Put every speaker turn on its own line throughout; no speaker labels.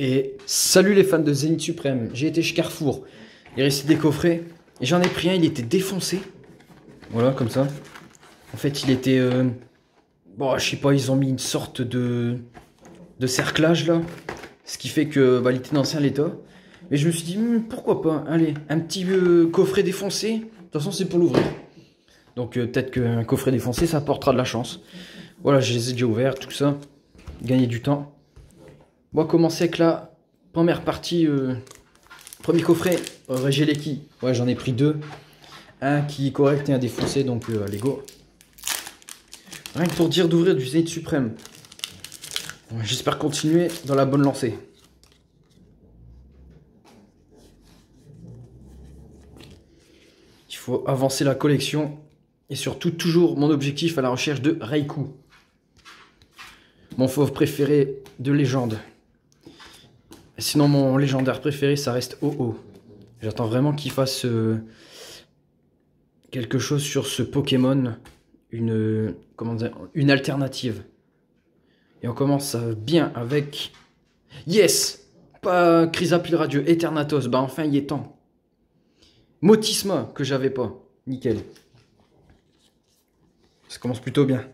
Et salut les fans de Zénith Suprême, j'ai été chez Carrefour, il restait des coffrets, et j'en ai pris un, il était défoncé. Voilà, comme ça. En fait, il était... bon, je sais pas, ils ont mis une sorte de cerclage là, ce qui fait que bah, il était dans un état. Mais je me suis dit, pourquoi pas, allez, un petit coffret défoncé, de toute façon c'est pour l'ouvrir. Donc peut-être qu'un coffret défoncé, ça apportera de la chance. Voilà, je les ai déjà ouverts, tout ça, gagner du temps. On va commencer avec la première partie, premier coffret, Regeleki. Ouais, j'en ai pris deux. Un qui est correct et un défoncé, donc allez go. Rien que pour dire d'ouvrir du Zénith Suprême. J'espère continuer dans la bonne lancée. Il faut avancer la collection. Et surtout, toujours mon objectif à la recherche de Raikou. Mon fauve préféré de légende. Sinon, mon légendaire préféré, ça reste Oh-Oh. J'attends vraiment qu'il fasse quelque chose sur ce Pokémon. Comment dire, une alternative. Et on commence bien avec... Yes! Pas Chrysapile Radieux, Eternatos. Bah enfin, il est temps. Motisma, que j'avais pas. Nickel. Ça commence plutôt bien.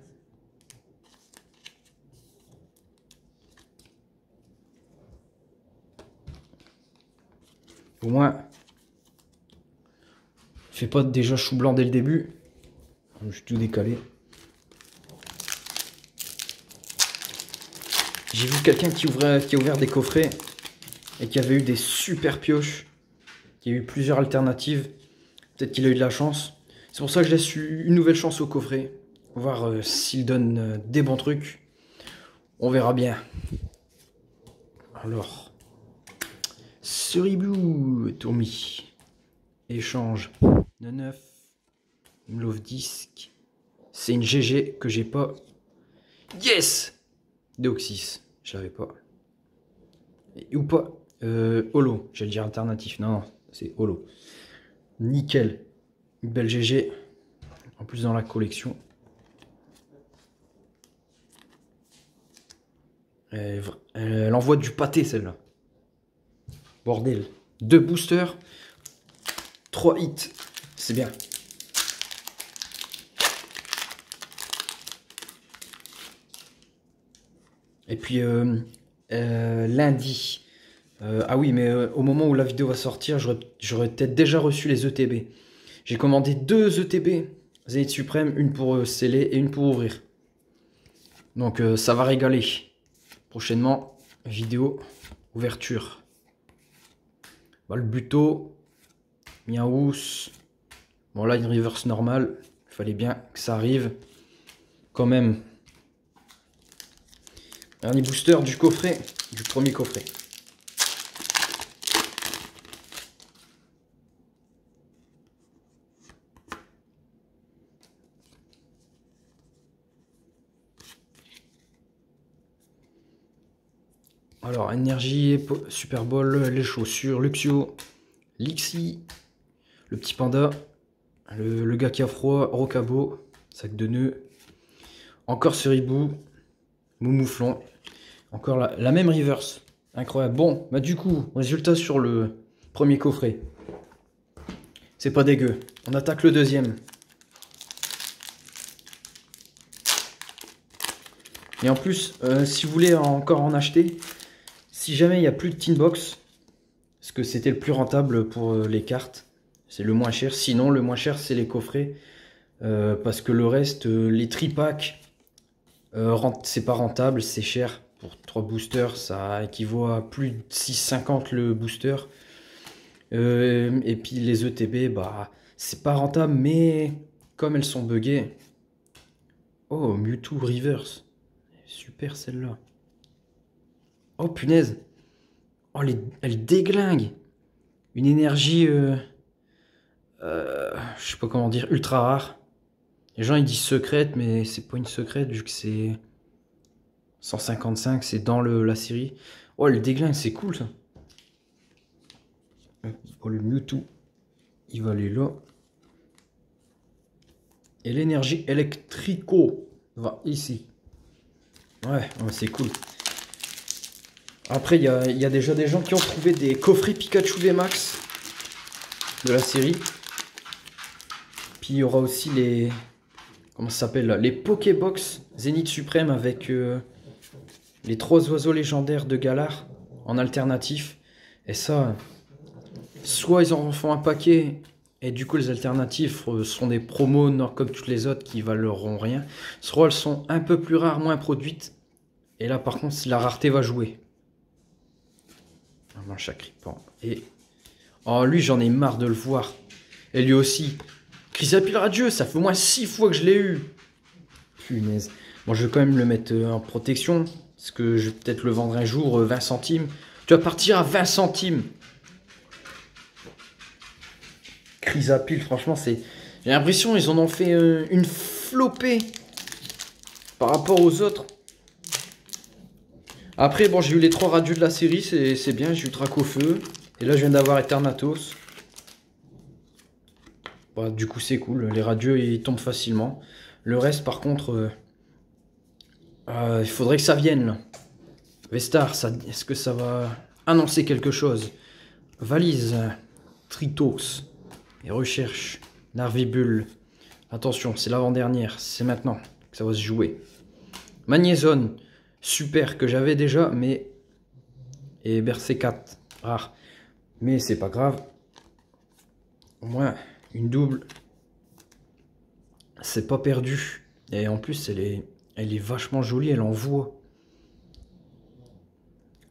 Au moins, fais pas déjà chou blanc dès le début. Je suis tout décalé. J'ai vu quelqu'un qui a ouvert des coffrets et qui avait eu des super pioches. Qui a eu plusieurs alternatives. Peut-être qu'il a eu de la chance. C'est pour ça que je laisse une nouvelle chance au coffret. Voir s'il donne des bons trucs. On verra bien. Alors. Ceribou, Tourmi. Échange. 9. Love Disc. C'est une GG que j'ai pas. Yes! Deoxys. Je l'avais pas. Ou pas. Holo. J'allais dire alternatif. Non, c'est Holo. Nickel. Une belle GG. En plus dans la collection. Elle envoie du pâté celle-là. Bordel. 2 boosters. 3 hits. C'est bien. Et puis lundi. Ah oui, mais au moment où la vidéo va sortir, j'aurais peut-être déjà reçu les ETB. J'ai commandé 2 ETB Zénith Suprême, une pour sceller et une pour ouvrir. Donc ça va régaler. Prochainement, vidéo ouverture. Bah, le buto, Miaous. Bon là, une reverse normale. Il fallait bien que ça arrive. Quand même. Dernier booster du coffret, du premier coffret. Alors, énergie, Super Bowl, les chaussures, Luxio, Lixi, le petit panda, le gars qui a froid, Rocabo, sac de nœuds, encore Ceribou, Moumouflon, encore la même reverse. Incroyable. Bon, bah du coup, résultat sur le premier coffret. C'est pas dégueu. On attaque le deuxième. Et en plus, si vous voulez encore en acheter, si jamais il n'y a plus de tin box, parce que c'était le plus rentable pour les cartes, c'est le moins cher. Sinon, le moins cher, c'est les coffrets. Parce que le reste, les tripacks, c'est pas rentable, c'est cher. Pour 3 boosters, ça équivaut à plus de 6,50 le booster. Et puis les ETB, bah, c'est pas rentable, mais comme elles sont buggées. Oh, Mewtwo Reverse. Super celle-là. Oh punaise. Oh, elle déglingue. Une énergie, je sais pas comment dire, ultra rare. Les gens ils disent secrète, mais c'est pas une secrète vu que c'est 155, c'est dans la série. Oh, le déglingue, c'est cool ça. Oh, le Mewtwo, il va aller là. Et l'énergie électrico va ici. Ouais, c'est cool. Après, il y a déjà des gens qui ont trouvé des coffrets Pikachu VMAX de la série. Puis il y aura aussi les... Comment ça s'appelle là? Les Pokébox Zénith Suprême avec les 3 oiseaux légendaires de Galar en alternatif. Et ça, soit ils en font un paquet et du coup les alternatifs sont des promos comme toutes les autres qui valeront rien. Soit elles sont un peu plus rares, moins produites. Et là par contre la rareté va jouer. Un manche à Cripan. Et... Oh lui j'en ai marre de le voir. Et lui aussi. Chrysapile radieux, ça fait au moins 6 fois que je l'ai eu. Punaise. Bon, je vais quand même le mettre en protection. Parce que je vais peut-être le vendre un jour 20 centimes. Tu vas partir à 20 centimes. Chrysapile, franchement, c'est... J'ai l'impression qu'ils en ont fait une flopée par rapport aux autres. Après, bon, j'ai eu les 3 radieux de la série, c'est bien. J'ai eu Dracofeu. Et là, je viens d'avoir Eternatus. Bah, du coup, c'est cool. Les radieux, ils tombent facilement. Le reste, par contre, il faudrait que ça vienne. Là. Vestar, est-ce que ça va annoncer quelque chose? Valise, Tritox, et recherche, Narvibule. Attention, c'est l'avant-dernière. C'est maintenant que ça va se jouer. Magnézone, super, que j'avais déjà, mais... Et Bercé 4, rare. Mais c'est pas grave. Au moins... Une double, c'est pas perdu. Et en plus, elle est vachement jolie, elle envoie.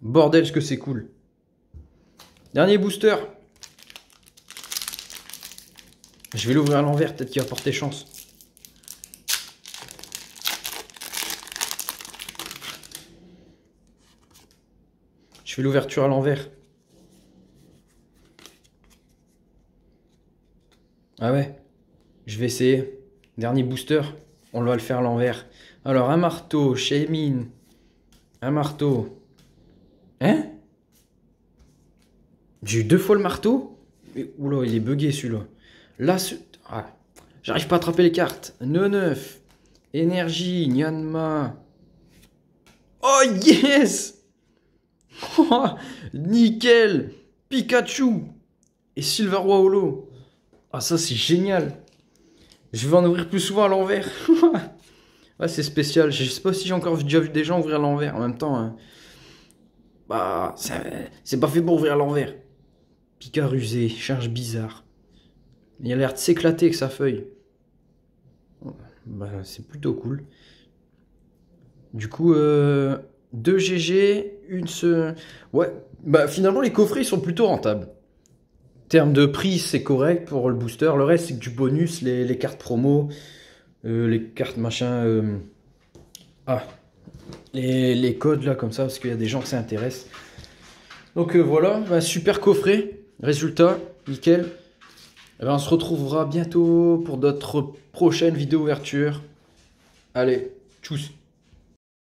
Bordel, ce que c'est cool. Dernier booster. Je vais l'ouvrir à l'envers, peut-être qu'il va porter chance. Je fais l'ouverture à l'envers. Ah ouais, je vais essayer. Dernier booster, on va le faire à l'envers. Alors, un marteau, Shaymin. Un marteau. Hein? J'ai eu 2 fois le marteau? Mais, oula, il est bugué celui-là. Là, ah, j'arrive pas à attraper les cartes. 9. Énergie, Nyanma. Oh yes! Oh, nickel! Pikachu! Et Silverwa Holo. Ah ça c'est génial. Je vais en ouvrir plus souvent à l'envers. Ouais c'est spécial. Je sais pas si j'ai encore déjà vu des gens ouvrir à l'envers. En même temps, hein, bah c'est pas fait pour ouvrir à l'envers. Pika rusé, charge bizarre. Il a l'air de s'éclater avec sa feuille. Bah c'est plutôt cool. Du coup 2 GG, une se... Ouais, bah finalement les coffrets ils sont plutôt rentables. Terme de prix, c'est correct pour le booster. Le reste, c'est que du bonus, les cartes promo, les cartes machin. Les codes là, comme ça, parce qu'il y a des gens que ça intéresse. Donc voilà, un super coffret. Résultat, nickel. Et ben, on se retrouvera bientôt pour d'autres prochaines vidéos ouverture. Allez, tchuss!